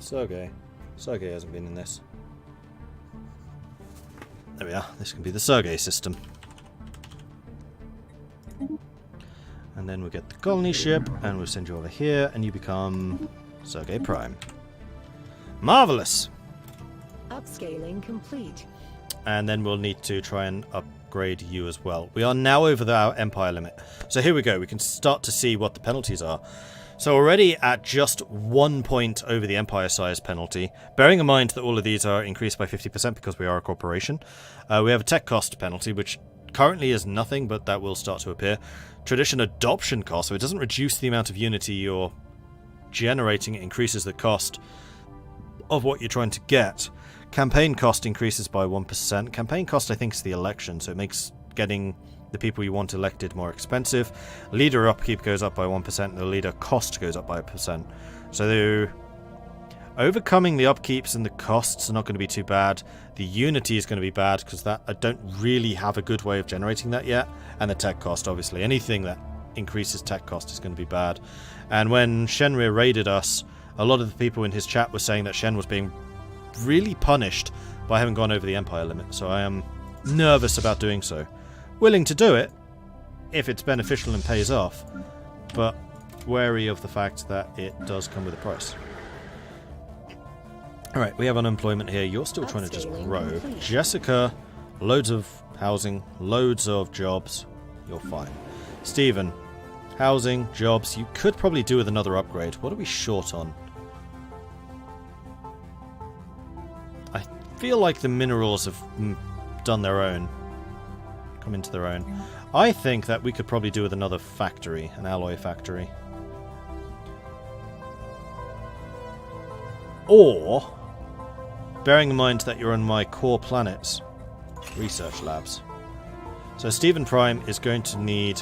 Sergey. Sergey hasn't been in this. There we are. This can be the Sergey system. And then we'll get the colony ship, and we'll send you over here, and you become Sergey Prime. Marvelous! Upscaling complete. And then we'll need to try and upgrade you as well. We are now over our empire limit. So here we go. We can start to see what the penalties are. So already at just 1 point over the empire size penalty, bearing in mind that all of these are increased by 50% because we are a corporation. We have a tech cost penalty, which currently is nothing, but that will start to appear. Tradition adoption cost, so it doesn't reduce the amount of unity you're generating, it increases the cost of what you're trying to get. Campaign cost increases by 1%. Campaign cost, I think, is the election, so it makes getting the people you want elected more expensive. Leader upkeep goes up by 1%, and the leader cost goes up by 1%. So overcoming the upkeeps and the costs are not going to be too bad. The unity is going to be bad because that I don't really have a good way of generating that yet. And the tech cost, obviously. Anything that increases tech cost is going to be bad. And when Shenrir raided us, a lot of the people in his chat were saying that Shen was being really punished by having gone over the empire limit. So I am nervous about doing so. Willing to do it if it's beneficial and pays off, but wary of the fact that it does come with a price. Alright, we have unemployment here. You're still trying to just grow. Jessica, loads of housing, loads of jobs. You're fine. Stephen, housing, jobs. You could probably do with another upgrade. What are we short on? I feel like the minerals have done their own. Come into their own. I think that we could probably do with another factory, an alloy factory. Or, bearing in mind that you're on my core planets, research labs. So Stephen Prime is going to need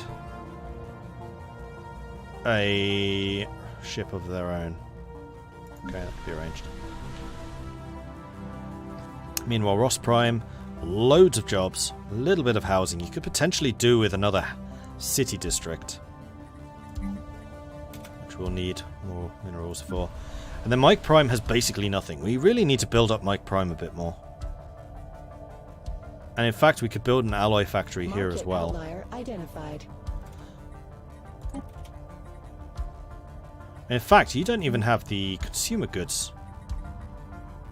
a ship of their own. Okay, that could be arranged. Meanwhile, Ross Prime, loads of jobs, a little bit of housing. You could potentially do with another city district, which we'll need more minerals for. And then Mike Prime has basically nothing. We really need to build up Mike Prime a bit more. And in fact, we could build an alloy factory here as well. Identified. In fact, you don't even have the consumer goods.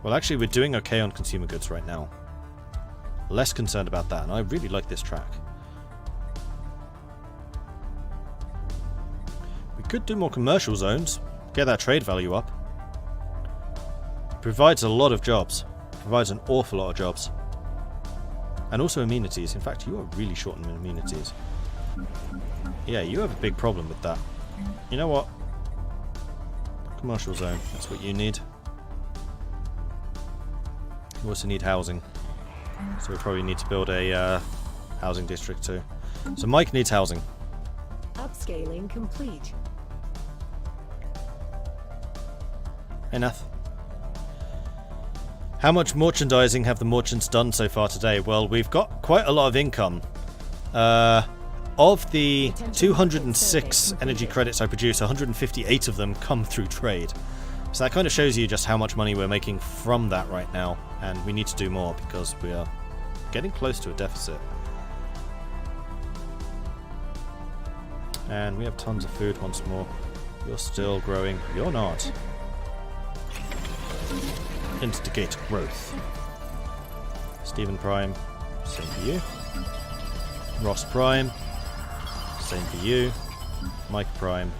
Well, actually, we're doing okay on consumer goods right now. Less concerned about that, and I really like this track. We could do more commercial zones, get that trade value up. Provides a lot of jobs. Provides an awful lot of jobs. And also amenities. In fact, you are really short on amenities. Yeah, you have a big problem with that. You know what? Commercial zone, that's what you need. You also need housing. So we probably need to build a housing district too. So Mike needs housing. Upscaling complete. Hey Nath. How much merchandising have the merchants done so far today? Well, we've got quite a lot of income. Of the 206 energy credits I produce, 158 of them come through trade. So that kind of shows you just how much money we're making from that right now. And we need to do more because we are getting close to a deficit. And we have tons of food once more. You're still growing. You're not. Instigate growth. Stephen Prime, same for you. Ross Prime, same for you. Mike Prime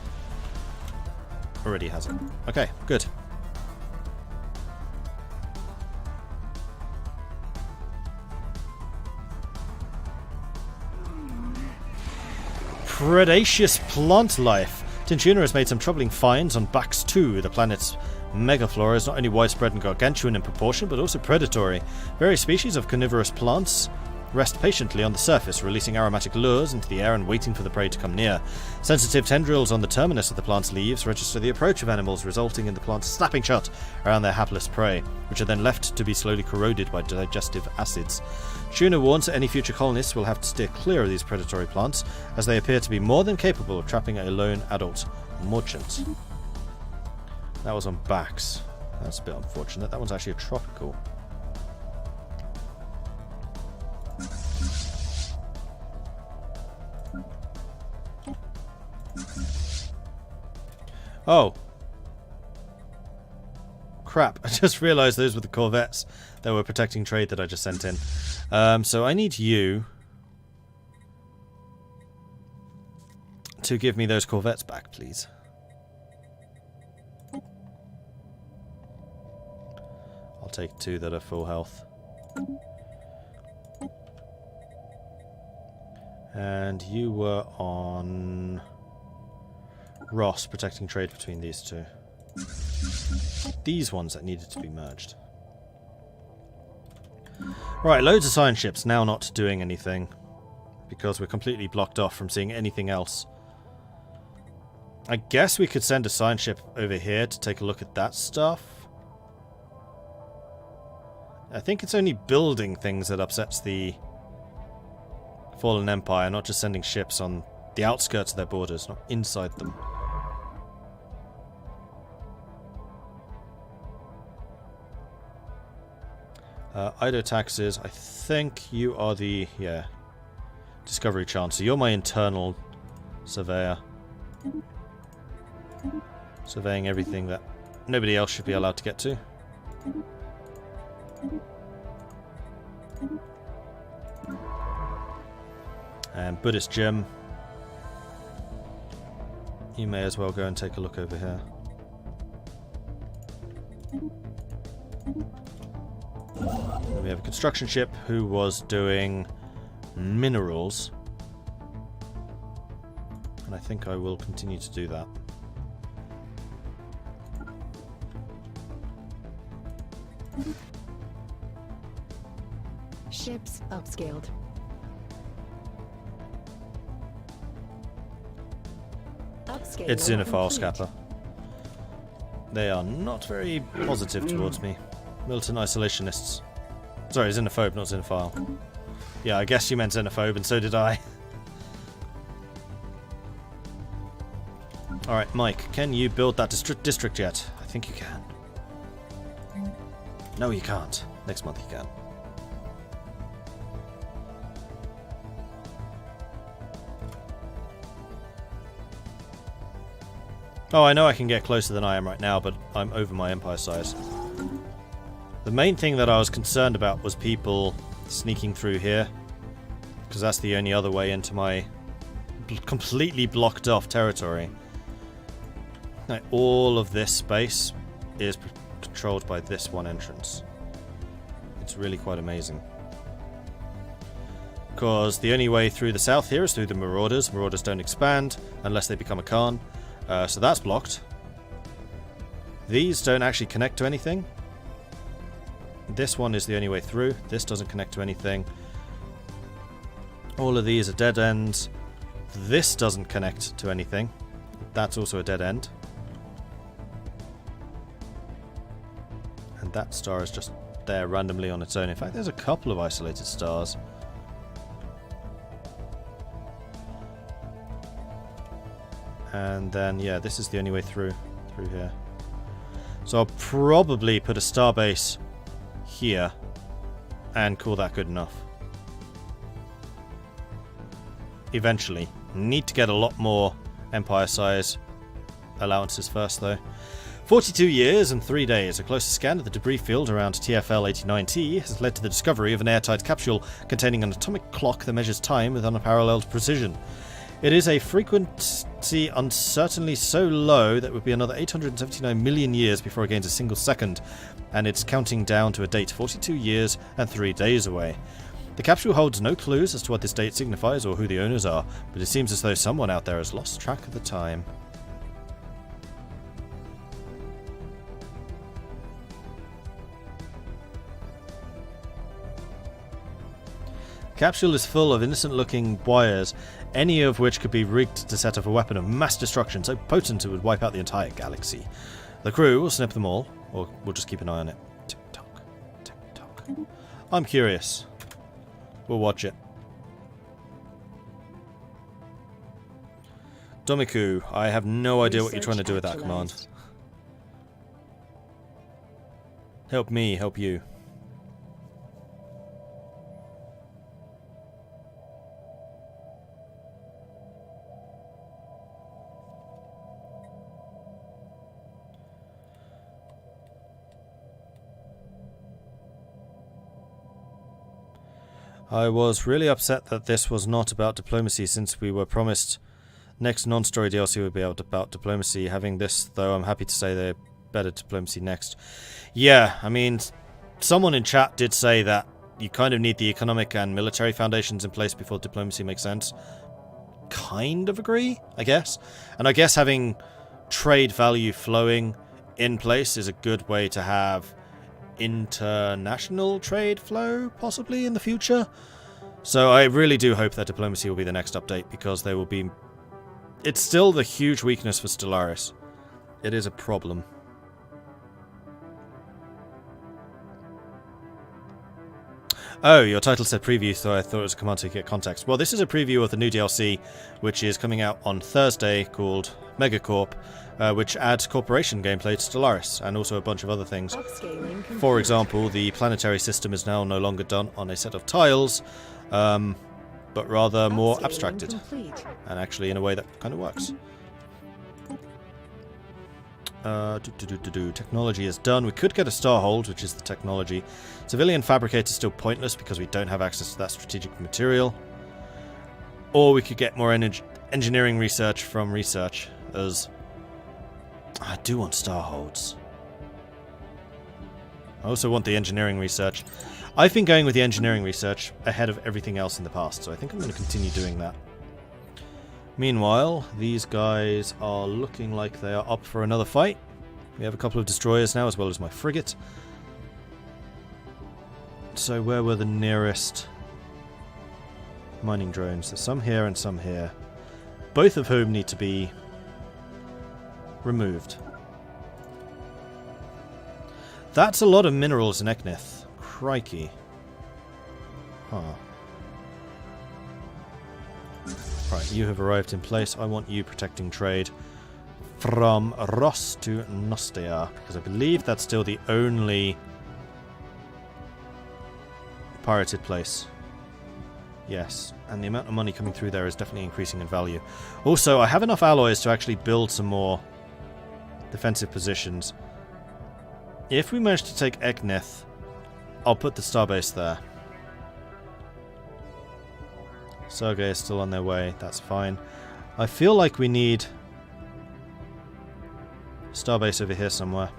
already has it. Okay, good. Predaceous plant life. Tinchuna has made some troubling finds on Bax 2. The planet's megaflora is not only widespread and gargantuan in proportion, but also predatory. Various species of carnivorous plants rest patiently on the surface, releasing aromatic lures into the air and waiting for the prey to come near. Sensitive tendrils on the terminus of the plant's leaves register the approach of animals, resulting in the plants snapping shut around their hapless prey, which are then left to be slowly corroded by digestive acids. Tuna warns that any future colonists will have to steer clear of these predatory plants, as they appear to be more than capable of trapping a lone adult merchant. That was on Bax. That's a bit unfortunate. That one's actually a tropical. Oh. Crap. I just realised those were the corvettes that were protecting trade that I just sent in. So I need you to give me those corvettes back, please. I'll take 2 that are full health. And you were on Ross, protecting trade between these 2. These ones that needed to be merged. Right, loads of science ships now not doing anything because we're completely blocked off from seeing anything else. I guess we could send a science ship over here to take a look at that stuff. I think it's only building things that upsets the Fallen Empire, not just sending ships on the outskirts of their borders, not inside them. Ido taxes, I think you are the, Discovery Chancellor. You're my internal surveyor. Surveying everything that nobody else should be allowed to get to. And Buddhist Gym. You may as well go and take a look over here. And we have a construction ship who was doing minerals. And I think I will continue to do that. Ships upscaled. Upscaling It's Xenophile complete. Scapper. They are not very positive towards me. Militant isolationists. Sorry, xenophobe, not xenophile. Yeah, I guess you meant xenophobe, and so did I. Alright, Mike, can you build that district yet? I think you can. No, you can't. Next month you can. Oh, I know I can get closer than I am right now, but I'm over my empire size. The main thing that I was concerned about was people sneaking through here, because that's the only other way into my completely blocked off territory. Now, all of this space is controlled by this one entrance. It's really quite amazing. Because the only way through the south here is through the Marauders. Marauders don't expand unless they become a Khan. So that's blocked. These don't actually connect to anything. This one is the only way through. This doesn't connect to anything. All of these are dead ends. This doesn't connect to anything. That's also a dead end. And that star is just there randomly on its own. In fact, there's a couple of isolated stars. And then, yeah, this is the only way through here. So I'll probably put a starbase here and call that good enough. Eventually. Need to get a lot more empire size allowances first, though. 42 years and 3 days. A closer scan of the debris field around TFL-89T has led to the discovery of an airtight capsule containing an atomic clock that measures time with unparalleled precision. It is a frequency uncertainly so low that it would be another 879 million years before it gains a single second, and it's counting down to a date 42 years and 3 days away. The capsule holds no clues as to what this date signifies or who the owners are, but it seems as though someone out there has lost track of the time. Capsule is full of innocent-looking wires, any of which could be rigged to set off a weapon of mass destruction so potent it would wipe out the entire galaxy. The crew will snip them all, or we'll just keep an eye on it. Tick-tock, tick-tock. I'm curious. We'll watch it. Domiku, I have no idea what you're trying to do with that command. Help me, help you. I was really upset that this was not about diplomacy, since we were promised next non-story DLC would be about diplomacy. Having this, though, I'm happy to say they're better diplomacy next. Yeah, I mean, someone in chat did say that you kind of need the economic and military foundations in place before diplomacy makes sense. Kind of agree, I guess. And I guess having trade value flowing in place is a good way to have international trade flow, possibly, in the future. So I really do hope that diplomacy will be the next update, because there will be... It's still the huge weakness for Stellaris. It is a problem. Oh, your title said preview, so I thought it was a command to get context. Well, this is a preview of the new DLC, which is coming out on Thursday, called MegaCorp, which adds corporation gameplay to Stellaris, and also a bunch of other things. For example, the planetary system is now no longer done on a set of tiles, but rather more abstracted, and actually in a way that kind of works. Technology is done. We could get a star hold, which is the technology. Civilian fabricator is still pointless because we don't have access to that strategic material. Or we could get more engineering research from research, as I do want star holds. I also want the engineering research. I've been going with the engineering research ahead of everything else in the past, so I think I'm going to continue doing that. Meanwhile, these guys are looking like they are up for another fight. We have a couple of destroyers now, as well as my frigate. So where were the nearest mining drones? There's some here and some here, both of whom need to be removed. That's a lot of minerals in Eknith. Crikey. Huh. Right, you have arrived in place. I want you protecting trade from Ross to Nostea, because I believe that's still the only pirated place. Yes, and the amount of money coming through there is definitely increasing in value. Also, I have enough alloys to actually build some more defensive positions. If we manage to take Eknith, I'll put the starbase there. Sergei is still on their way, that's fine. I feel like we need starbase over here somewhere.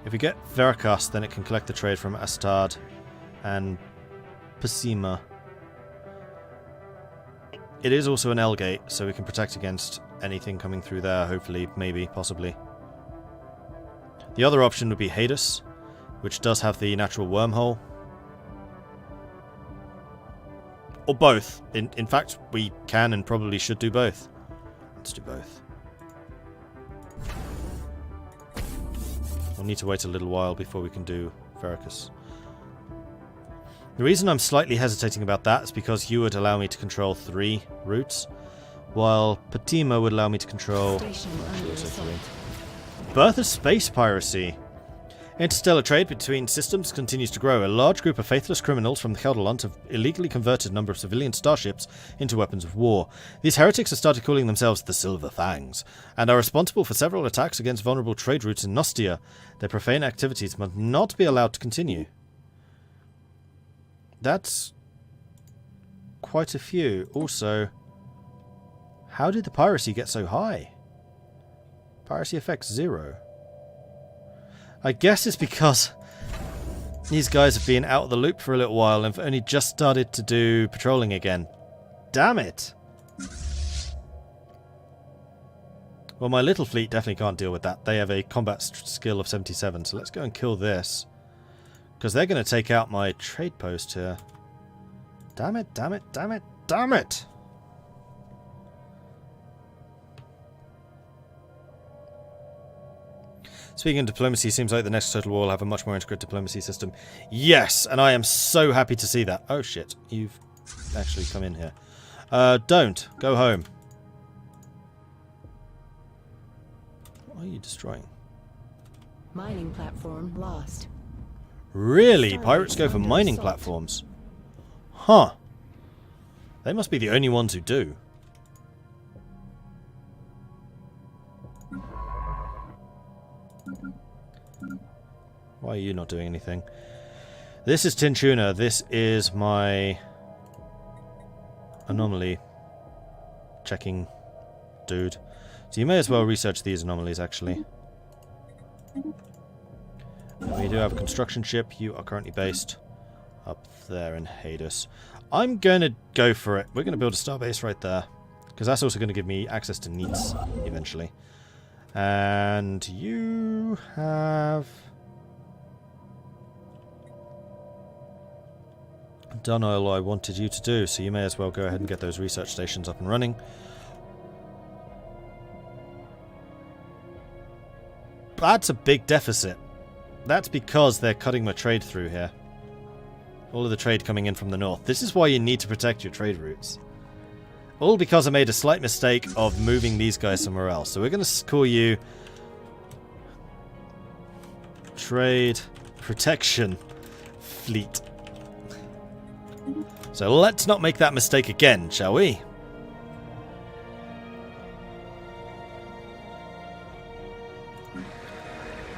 If we get Veritas, then it can collect the trade from Astad and Pasima. It is also an L gate, so we can protect against anything coming through there, hopefully, maybe, possibly. The other option would be Hades, which does have the natural wormhole. Or both. In fact, we can and probably should do both. Let's do both. We'll need to wait a little while before we can do Veracruz. The reason I'm slightly hesitating about that is because you would allow me to control 3 routes, while Patima would allow me to control... Birth of space piracy. Interstellar trade between systems continues to grow. A large group of faithless criminals from the Caldelant have illegally converted a number of civilian starships into weapons of war. These heretics have started calling themselves the Silver Fangs, and are responsible for several attacks against vulnerable trade routes in Nostia. Their profane activities must not be allowed to continue. That's quite a few. Also, how did the piracy get so high? Piracy effects 0. I guess it's because these guys have been out of the loop for a little while and have only just started to do patrolling again. Damn it! Well, my little fleet definitely can't deal with that. They have a combat skill of 77, so let's go and kill this. Because they're going to take out my trade post here. Damn it, damn it, damn it, damn it! Speaking of diplomacy, seems like the next Total War will have a much more integrated diplomacy system. Yes, and I am so happy to see that. Oh shit, you've actually come in here. Don't. Go home. What are you destroying? Mining platform lost. Really? Starbase Pirates go for under mining assault. platforms? Huh. They must be the only ones who do. Why are you not doing anything? This is Tin Tuna. This is my anomaly checking dude. So you may as well research these anomalies, actually. We do have a construction ship. You are currently based up there in Hades. I'm going to go for it. We're going to build a starbase right there, because that's also going to give me access to needs eventually. And you have done all I wanted you to do, so you may as well go ahead and get those research stations up and running. That's a big deficit. That's because they're cutting my trade through here. All of the trade coming in from the north. This is why you need to protect your trade routes. All because I made a slight mistake of moving these guys somewhere else. So we're going to call you Trade Protection Fleet. So let's not make that mistake again, shall we?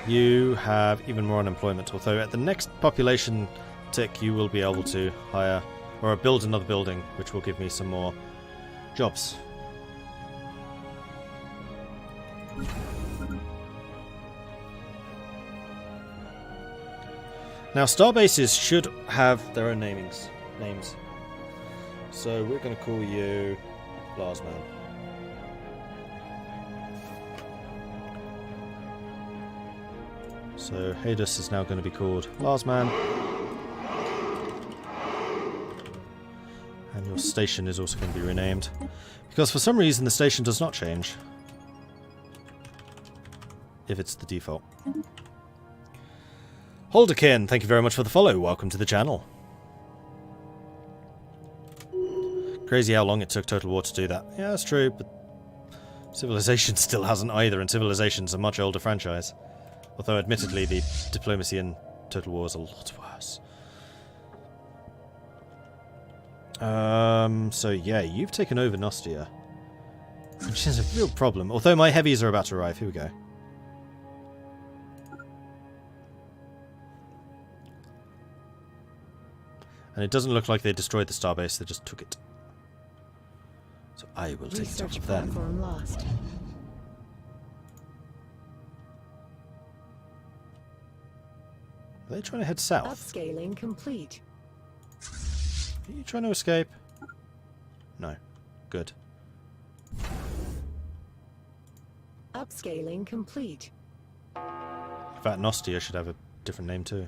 You have even more unemployment, although at the next population tick you will be able to hire or build another building, which will give me some more jobs. Now starbases should have their own names. So we're going to call you Larsman. So Hades is now going to be called Larsman. And your station is also going to be renamed. Because for some reason the station does not change. If it's the default. Holderkin, thank you very much for the follow. Welcome to the channel. Crazy how long it took Total War to do that. Yeah, that's true, but Civilization still hasn't either, and Civilization's a much older franchise. Although, admittedly, the diplomacy in Total War is a lot worse. So yeah, you've taken over Nostia. Which is a real problem. Although my heavies are about to arrive. Here we go. And it doesn't look like they destroyed the starbase, they just took it. So I will take it off of them. Platform lost. Are they trying to head south? Upscaling complete. Are you trying to escape? No. Good. Upscaling complete. In fact, Nostia should have a different name too.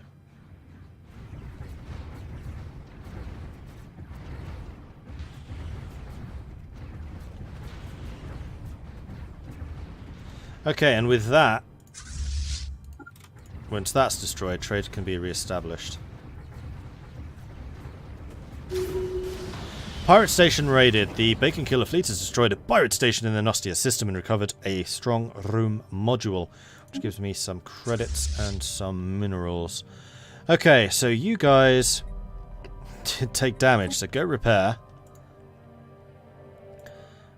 Okay, and with that, once that's destroyed, trade can be re-established. Pirate station raided. The Bacon Killer fleet has destroyed a pirate station in the Nostia system and recovered a strong room module, which gives me some credits and some minerals. Okay, so you guys did take damage, so go repair.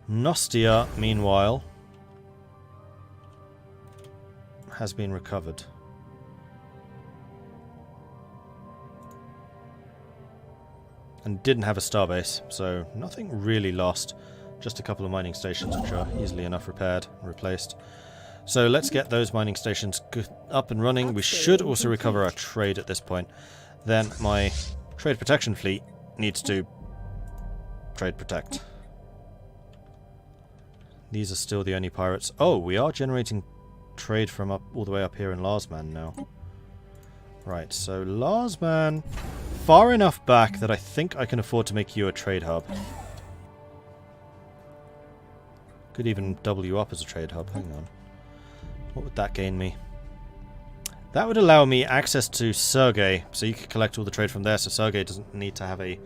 Nostia, meanwhile, has been recovered. And didn't have a starbase, so nothing really lost. Just a couple of mining stations which are easily enough repaired and replaced. So let's get those mining stations up and running. We should also recover our trade at this point. Then my trade protection fleet needs to trade protect. These are still the only pirates. Oh, we are generating trade from up all the way up here in Larsman now. Right, so Larsman, far enough back that I think I can afford to make you a trade hub. Could even double you up as a trade hub. Hang on. What would that gain me? That would allow me access to Sergei, so you could collect all the trade from there, so Sergei doesn't need to have a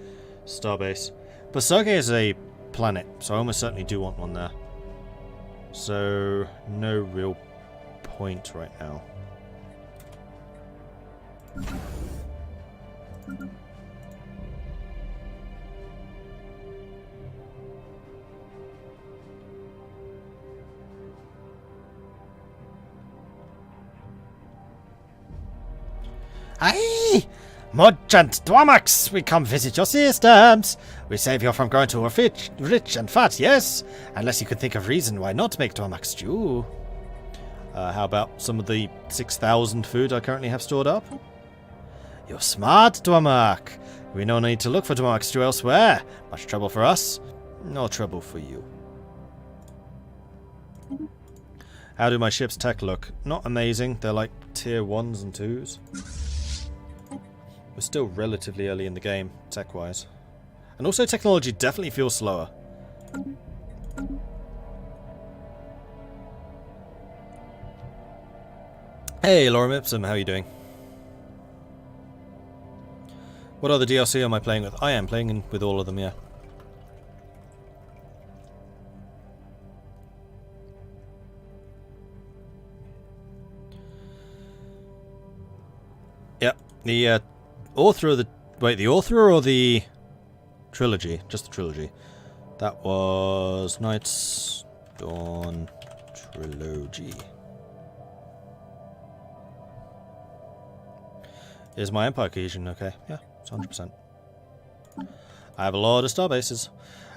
starbase. But Sergei is a planet, so I almost certainly do want one there. So, no real point right now. Aye! Merchant Dwarmax, we come visit your systems. We save you from growing too rich and fat, yes? Unless you could think of reason why not make Dwarmax stew. How about some of the 6,000 food I currently have stored up? You're smart, Dwarmak. We no need to look for Dwarmax stew elsewhere. Much trouble for us, no trouble for you. How do my ship's tech look? Not amazing. They're like tier 1s and 2s. We're still relatively early in the game, tech-wise. And also technology definitely feels slower. Hey, Lorem Ipsum, how are you doing? What other DLC am I playing with? I am playing with all of them, yeah. Yep, the author of the... Wait, the author or the trilogy? Just the trilogy. That was Night's Dawn Trilogy. Is my Empire cohesion okay? Yeah, it's 100%. I have a lot of starbases.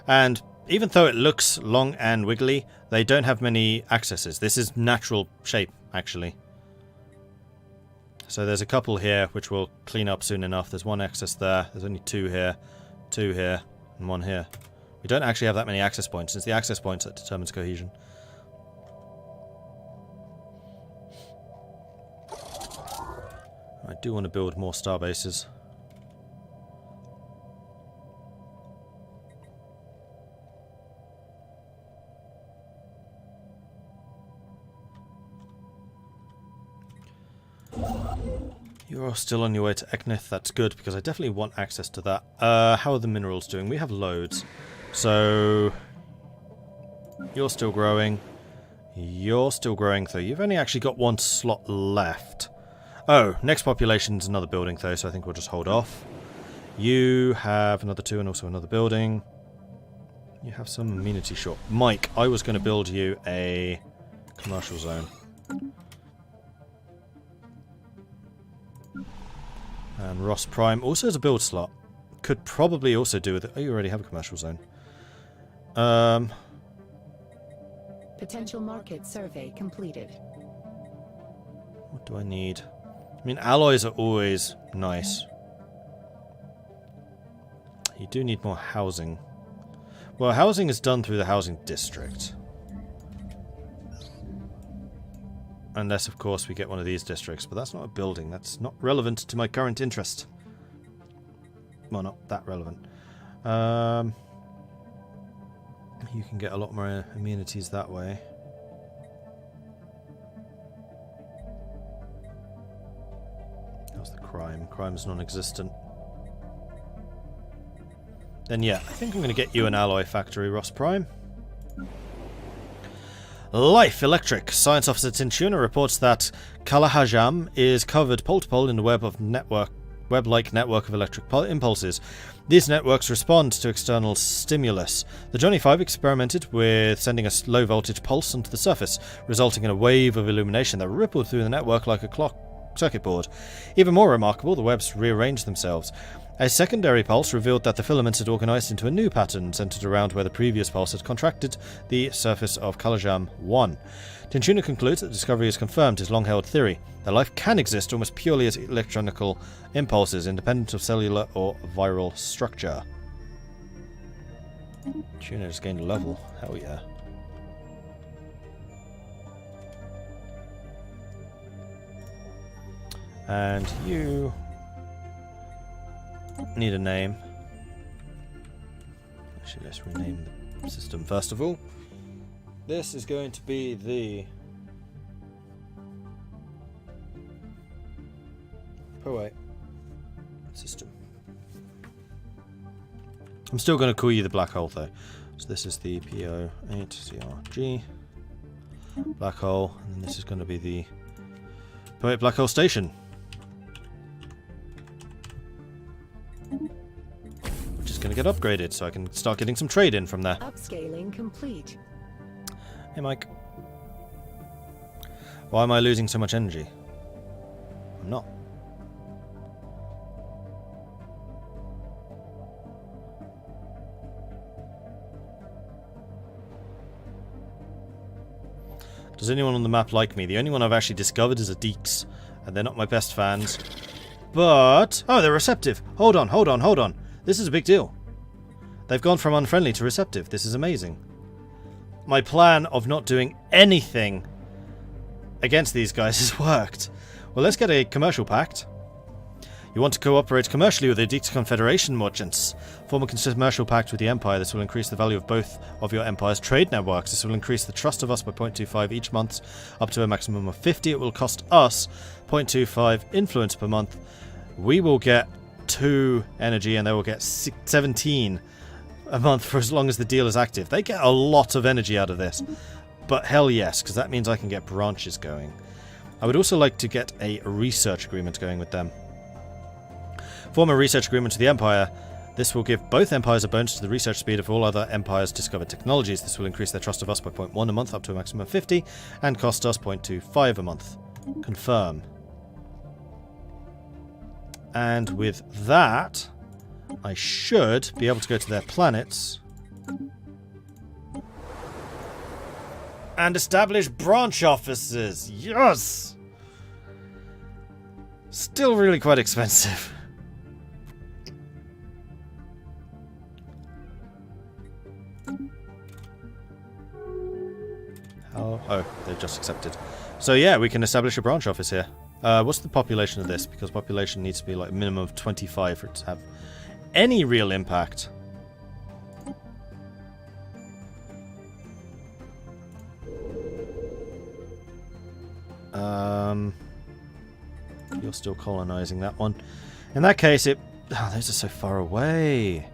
And even though it looks long and wiggly, they don't have many accesses. This is natural shape, actually. So there's a couple here, which we'll clean up soon enough. There's one access there. There's only two here, and one here. We don't actually have that many access points. It's the access points that determines cohesion. I do want to build more starbases. You're still on your way to Eknith. That's good, because I definitely want access to that. How are the minerals doing? We have loads. So... You're still growing. You're still growing, though. You've only actually got one slot left. Oh, next population's another building, though, so I think we'll just hold off. You have another 2 and also another building. You have some amenity shop. Mike, I was going to build you a commercial zone. And Ross Prime also has a build slot. Could probably also do with it. Oh, you already have a commercial zone. Potential market survey completed. What do I need? I mean, alloys are always nice. You do need more housing. Well, housing is done through the housing district. Unless, of course, we get one of these districts. But that's not a building. That's not relevant to my current interest. Well, not that relevant. You can get a lot more amenities that way. How's the crime? Crime's non-existent. Then yeah, I think I'm going to get you an alloy factory, Ross Prime. Life Electric. Science Officer Tintuna reports that Kalahajam is covered pole to pole in a web-like network of electric impulses. These networks respond to external stimulus. The Johnny 5 experimented with sending a low voltage pulse onto the surface, resulting in a wave of illumination that rippled through the network like a clock circuit board. Even more remarkable, the webs rearranged themselves. A secondary pulse revealed that the filaments had organized into a new pattern centered around where the previous pulse had contracted the surface of Kalajam 1. Tintuna concludes that the discovery has confirmed his long-held theory that life can exist almost purely as electronical impulses, independent of cellular or viral structure. Tuna just gained a level. Hell yeah. And you need a name. Actually, let's rename the system first of all. This is going to be the Pro8 system. I'm still going to call you the black hole though. So this is the PO8CRG black hole, and then this is going to be the Pro8 black hole station. going to get upgraded so I can start getting some trade in from there. Upscaling complete. Hey, Mike. Why am I losing so much energy? I'm not. Does anyone on the map like me? The only one I've actually discovered is a Deeks, and they're not my best fans. But... oh, they're receptive. Hold on, hold on, hold on. This is a big deal. They've gone from unfriendly to receptive. This is amazing. My plan of not doing anything against these guys has worked. Well, let's get a commercial pact. You want to cooperate commercially with the Deeks Confederation merchants. Form a commercial pact with the Empire. This will increase the value of both of your Empire's trade networks. This will increase the trust of us by 0.25 each month, up to a maximum of 50. It will cost us 0.25 influence per month. We will get 2 energy, and they will get 17 a month for as long as the deal is active. They get a lot of energy out of this. But hell yes, because that means I can get branches going. I would also like to get a research agreement going with them. Form a research agreement with the Empire. This will give both empires a bonus to the research speed of all other empires' discovered technologies. This will increase their trust of us by 0.1 a month up to a maximum of 50 and cost us 0.25 a month. Confirm. And with that, I should be able to go to their planets and establish branch offices. Yes! Still really quite expensive. Oh, they've just accepted. So yeah, we can establish a branch office here. What's the population of this? Because population needs to be like a minimum of 25 for it to have any real impact. You're still colonizing that one. In that case, it... oh, those are so far away.